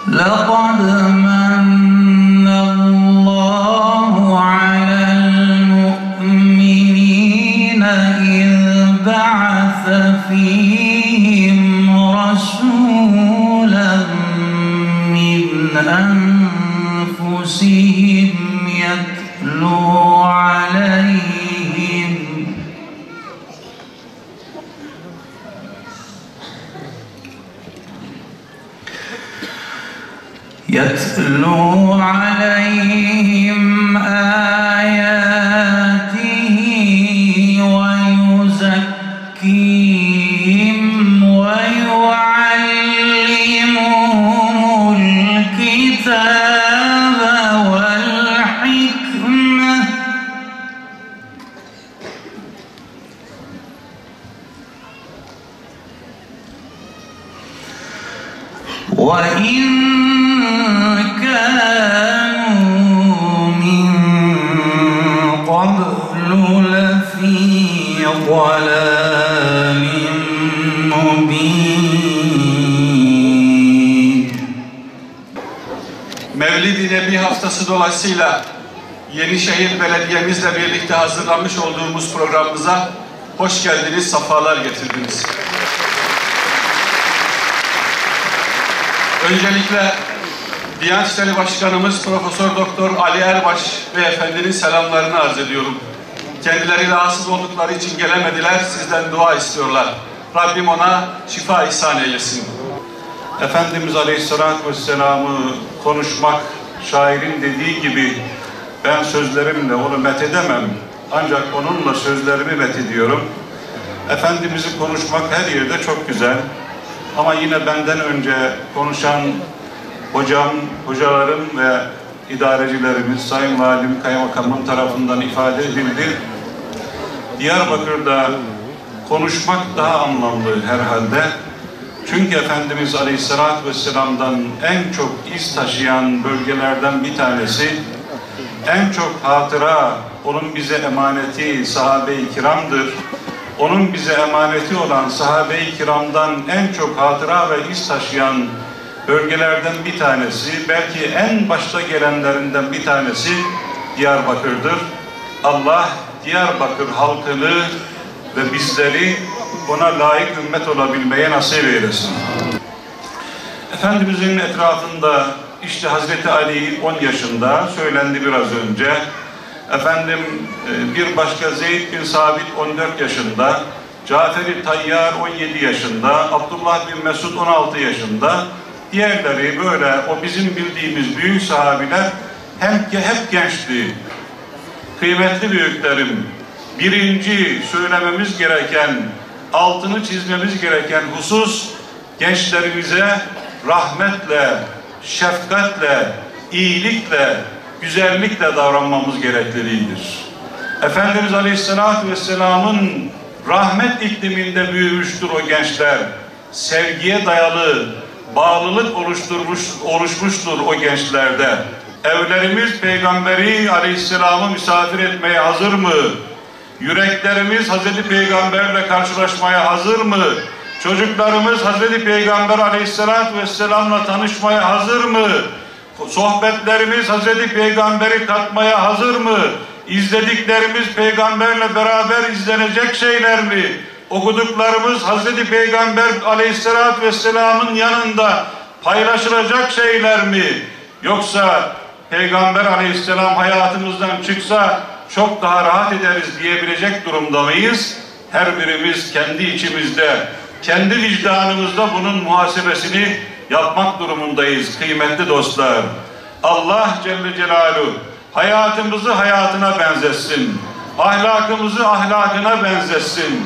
لقد من الله على المؤمنين إذ بعث فيهم رسولا من أنفسهم يتلو عليهم آياته ويزكيهم ويعلمهم الكتاب والحكمة وإن كانوا من قبل لفي ضلال مبين. Mevlid-i Nebi haftası dolayısıyla Yenişehir Belediye'mizle birlikte hazırlamış olduğumuz programımıza hoş geldiniz, sefalar getirdiniz. Öncelikle Diyanet İşleri Başkanımız Profesör Doktor Ali Erbaş Beyefendinin selamlarını arz ediyorum. Kendileri rahatsız oldukları için gelemediler, sizden dua istiyorlar. Rabbim ona şifa ihsan eylesin. Efendimiz Aleyhisselatü Vesselam'ı konuşmak, şairin dediği gibi ben sözlerimle onu methedemem. Ancak onunla sözlerimi methediyorum. Efendimiz'i konuşmak her yerde çok güzel. Ama yine benden önce konuşan hocalarım ve idarecilerimiz, Sayın Valim, Kaymakamım tarafından ifade edildi. Diyarbakır'da konuşmak daha anlamlı herhalde. Çünkü Efendimiz Aleyhisselatü Vesselam'dan en çok iz taşıyan bölgelerden bir tanesi, en çok hatıra, onun bize emaneti sahabe-i kiramdır. Onun bize emaneti olan sahabe-i kiramdan en çok hatıra ve iz taşıyan bölgelerden bir tanesi, belki en başta gelenlerinden bir tanesi Diyarbakır'dır. Allah Diyarbakır halkını ve bizleri ona layık ümmet olabilmeye nasip eylesin. Efendimizin etrafında işte Hazreti Ali 10 yaşında, söylendi biraz önce. Efendim bir başka Zeyd bin Sabit 14 yaşında, Cafer-i Tayyar 17 yaşında, Abdullah bin Mesud 16 yaşında, diğerleri böyle o bizim bildiğimiz büyük sahabiler hep gençti. Kıymetli büyüklerim, birinci söylememiz gereken, altını çizmemiz gereken husus, gençlerimize rahmetle, şefkatle, iyilikle, güzellikle davranmamız gerekliliğidir. Efendimiz Aleyhisselatü Vesselam'ın rahmet ikliminde büyümüştür o gençler. Sevgiye dayalı bağlılık oluşmuştur o gençlerde. Evlerimiz Peygamberi Aleyhisselam'ı misafir etmeye hazır mı? Yüreklerimiz Hazreti Peygamberle karşılaşmaya hazır mı? Çocuklarımız Hazreti Peygamber Aleyhisselatü Vesselam'la tanışmaya hazır mı? Sohbetlerimiz Hazreti Peygamber'i katmaya hazır mı? İzlediklerimiz Peygamberle beraber izlenecek şeyler mi? Okuduklarımız Hazreti Peygamber Aleyhisselatü Vesselam'ın yanında paylaşılacak şeyler mi? Yoksa Peygamber Aleyhisselam hayatımızdan çıksa çok daha rahat ederiz diyebilecek durumda mıyız? Her birimiz kendi içimizde, kendi vicdanımızda bunun muhasebesini yapmak durumundayız kıymetli dostlar. Allah Celle Celaluhu hayatımızı hayatına benzetsin, ahlakımızı ahlakına benzetsin.